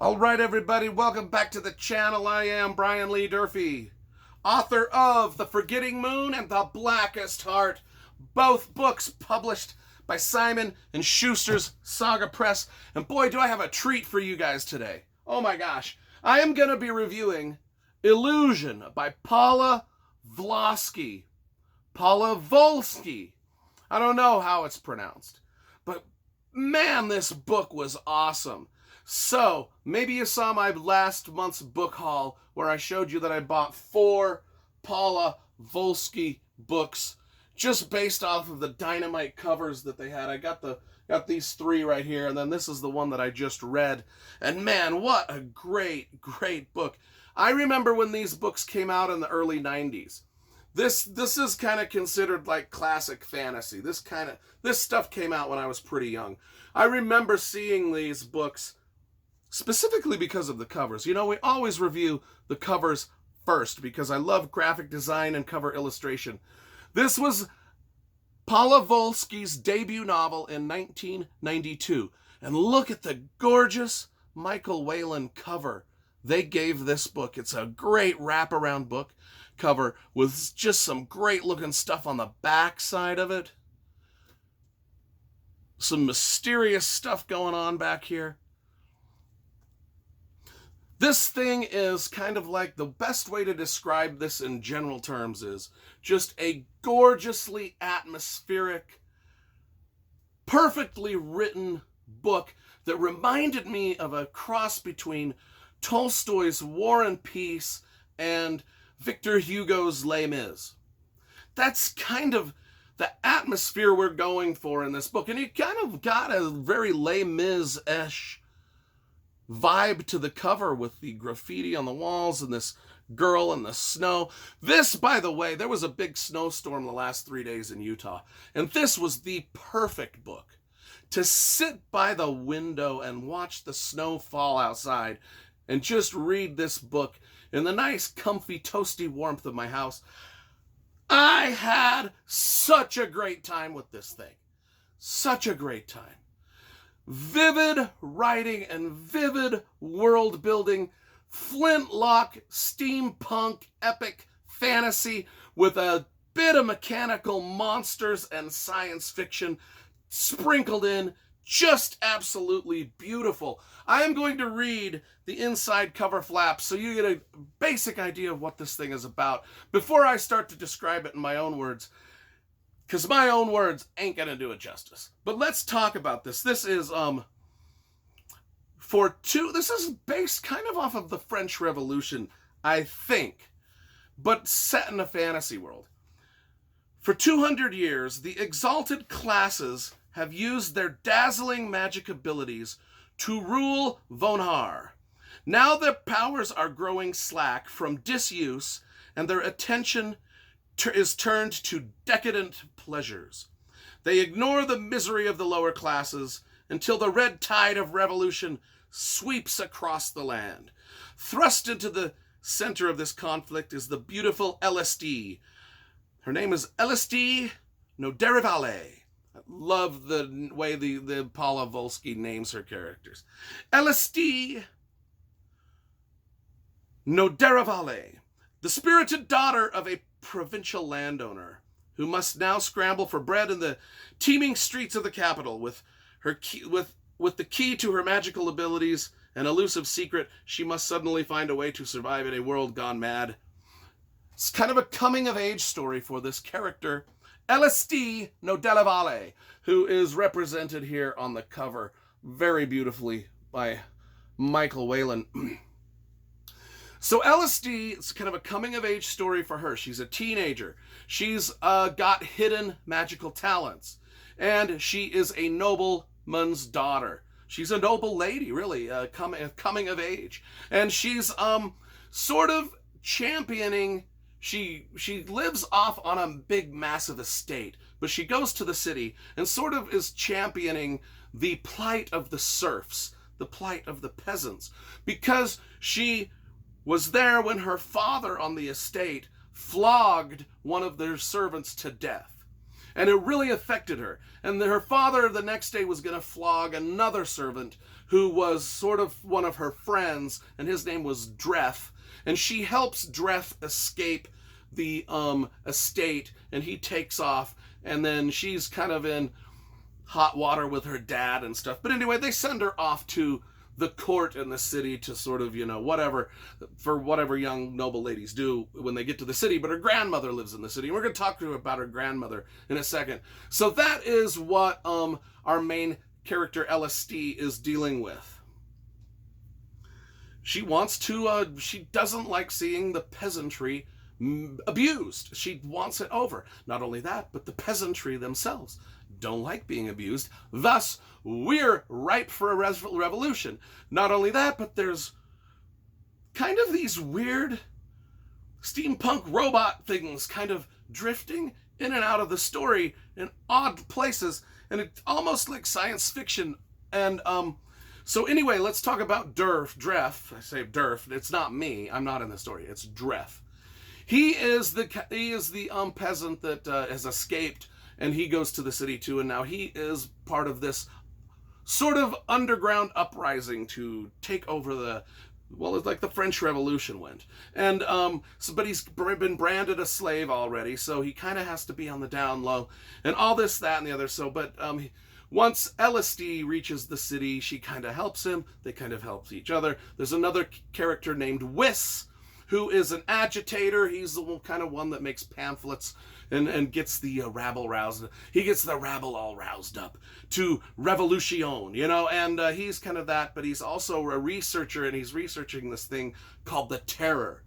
All right, everybody, welcome back to the channel. I am Brian Lee Durfee, author of The Forgetting Moon and The Blackest Heart, both books published by Simon & Schuster's Saga Press. And boy, do I have a treat for you guys today. Oh my gosh. I am going to be reviewing Illusion by Paula Volsky. Paula Volsky. I don't know how it's pronounced, but man, this book was awesome. So, maybe you saw my last month's book haul where I showed you that I bought 4 Paula Volsky books just based off of the dynamite covers that they had. I got these 3 right here, and then this is the one that I just read. And man, what a great book. I remember when these books came out in the early 90s. This is kind of considered like classic fantasy. This stuff came out when I was pretty young. I remember seeing these books specifically because of the covers. You know, we always review the covers first because I love graphic design and cover illustration. This was Paula Volsky's debut novel in 1992. And look at the gorgeous Michael Whelan cover they gave this book. It's a great wraparound book cover with just some great looking stuff on the back side of it. Some mysterious stuff going on back here. This thing is kind of like, the best way to describe this in general terms is just a gorgeously atmospheric, perfectly written book that reminded me of a cross between Tolstoy's War and Peace and Victor Hugo's Les Mis. That's kind of the atmosphere we're going for in this book. And you kind of got a very Les Mis-ish vibe to the cover with the graffiti on the walls and this girl in the snow. This, by the way, there was a big snowstorm the last 3 days in Utah, and this was the perfect book to sit by the window and watch the snow fall outside and just read this book in the nice, comfy, toasty warmth of my house. I had such a great time with this thing. Such a great time. Vivid writing and vivid world building, flintlock, steampunk, epic fantasy with a bit of mechanical monsters and science fiction sprinkled in. Just absolutely beautiful. I am going to read the inside cover flap so you get a basic idea of what this thing is about before I start to describe it in my own words, because my own words ain't gonna do it justice. But let's talk about this. This is this is based kind of off of the French Revolution, I think, but set in a fantasy world. For 200 years, the exalted classes have used their dazzling magic abilities to rule Vonhar. Now their powers are growing slack from disuse, and their attention is turned to decadent pleasures. They ignore the misery of the lower classes until the red tide of revolution sweeps across the land. Thrust into the center of this conflict is the beautiful LSD. Her name is LSD Noderivale. I love the way the Paula Volsky names her characters. LSD Noderivale, the spirited daughter of a provincial landowner who must now scramble for bread in the teeming streets of the capital. With the key to her magical abilities, an elusive secret, she must suddenly find a way to survive in a world gone mad. It's kind of a coming-of-age story for this character, LSD Noderivale, who is represented here on the cover very beautifully by Michael Whelan. So LSD is kind of a coming-of-age story for her. She's a teenager. She's got hidden magical talents. And she is a nobleman's daughter. She's a noble lady, really, coming of age. And she's sort of championing. She lives off on a big, massive estate. But she goes to the city and sort of is championing the plight of the serfs, the plight of the peasants. Because she was there when her father on the estate flogged one of their servants to death. And it really affected her. And her father the next day was going to flog another servant who was sort of one of her friends, and his name was Dreth. And she helps Dreth escape the estate, and he takes off, and then she's kind of in hot water with her dad and stuff. But anyway, they send her off to the court in the city to sort of, whatever young noble ladies do when they get to the city. But her grandmother lives in the city, and we're going to talk to her about her grandmother in a second. So that is what our main character LSD is dealing with. She she doesn't like seeing the peasantry abused. She wants it over. Not only that, but the peasantry themselves don't like being abused. Thus, we're ripe for a revolution. Not only that, but there's kind of these weird steampunk robot things kind of drifting in and out of the story in odd places, and it's almost like science fiction. And so anyway, let's talk about Dreth. I say Durf. It's not me. I'm not in the story. It's Dreth. He is the peasant that has escaped, and he goes to the city too, and now he is part of this sort of underground uprising to take over it's like the French Revolution went. And but he's been branded a slave already, so he kind of has to be on the down low, and all this, that, and the other. So, but once LSD reaches the city, she kind of helps him. They kind of help each other. There's another character named Whis, who is an agitator. He's the kind of one that makes pamphlets and gets the rabble roused. He gets the rabble all roused up to revolution, and he's kind of that, but he's also a researcher, and he's researching this thing called the Terror.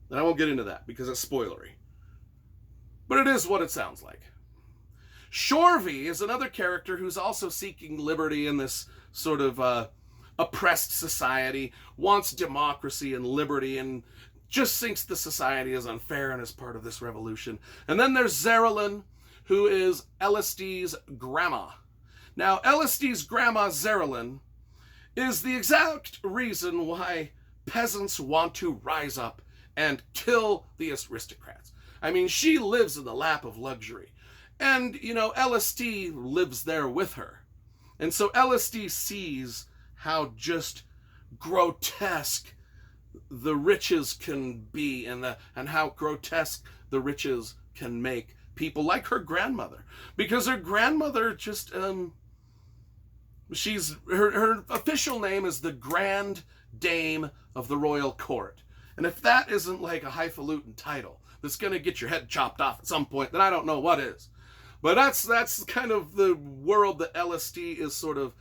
And I won't get into that because it's spoilery. But it is what it sounds like. Shorvey is another character who's also seeking liberty in this sort of oppressed society, wants democracy and liberty, and just thinks the society is unfair and is part of this revolution. And then there's Zerilyn, who is LSD's grandma. Now, LSD's grandma, Zerilyn, is the exact reason why peasants want to rise up and kill the aristocrats. I mean, she lives in the lap of luxury. And, LSD lives there with her. And so LSD sees how just grotesque the riches can be, and how grotesque the riches can make people like her grandmother, because her grandmother just her official name is the Grand Dame of the Royal Court, and if that isn't like a highfalutin title that's going to get your head chopped off at some point, then I don't know what is. But that's kind of the world that LSD is sort of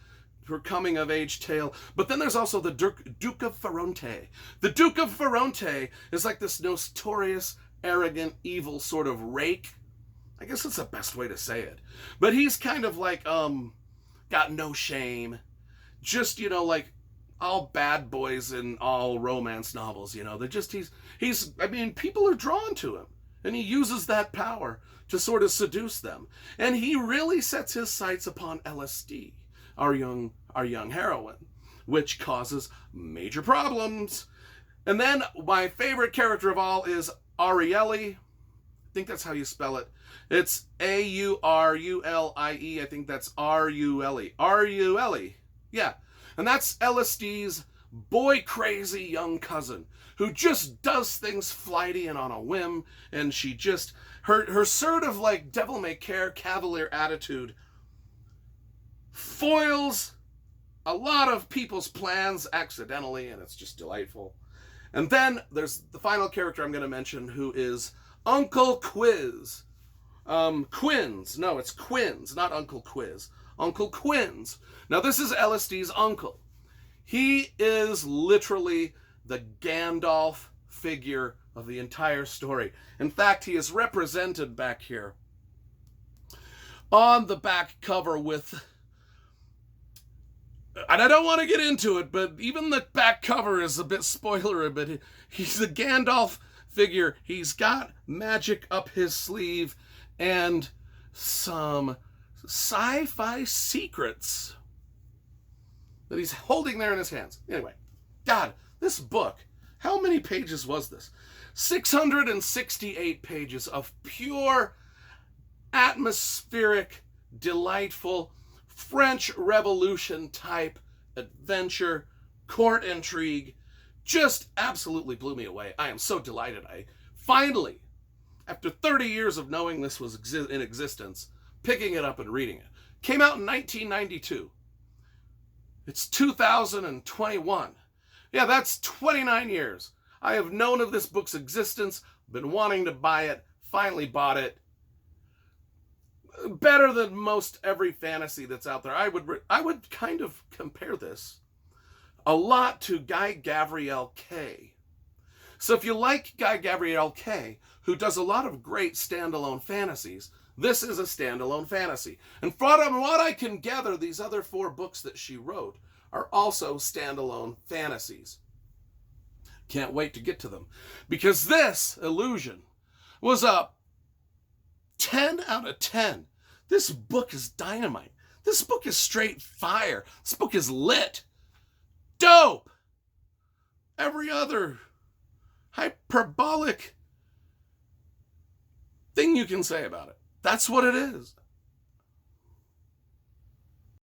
her coming-of-age tale. But then there's also the Duke of Ferronte. The Duke of Ferronte is like this notorious, arrogant, evil sort of rake. I guess that's the best way to say it. But he's kind of like, got no shame. Just, like all bad boys in all romance novels, They're just, people are drawn to him. And he uses that power to sort of seduce them. And he really sets his sights upon LSD. Our young heroine, which causes major problems. And then my favorite character of all is Aureli. I think that's how you spell it. It's Aurulie. I think that's Arule. Arule. Yeah. And that's LSD's boy crazy young cousin who just does things flighty and on a whim, and she just her sort of like devil may care cavalier attitude foils a lot of people's plans accidentally, and it's just delightful. And then there's the final character I'm going to mention, who is Uncle Quiz. Quins. No, it's Quins, not Uncle Quiz. Uncle Quins. Now, this is LSD's uncle. He is literally the Gandalf figure of the entire story. In fact, he is represented back here on the back cover with... And I don't want to get into it, but even the back cover is a bit spoilery, but he's a Gandalf figure. He's got magic up his sleeve and some sci-fi secrets that he's holding there in his hands. Anyway, God, this book, how many pages was this? 668 pages of pure atmospheric, delightful, French Revolution type adventure, court intrigue. Just absolutely blew me away. I am so delighted. I finally, after 30 years of knowing this was in existence, picking it up and reading it. Came out in 1992. It's 2021. Yeah, that's 29 years. I have known of this book's existence, been wanting to buy it, finally bought it. Better than most every fantasy that's out there. I would kind of compare this a lot to Guy Gavriel Kay. So if you like Guy Gavriel Kay, who does a lot of great standalone fantasies, this is a standalone fantasy. And from what I can gather, these other 4 books that she wrote are also standalone fantasies. Can't wait to get to them. Because this, Illusion, was a 10 out of 10. This book is dynamite. This book is straight fire. This book is lit. Dope. Every other hyperbolic thing you can say about it. That's what it is.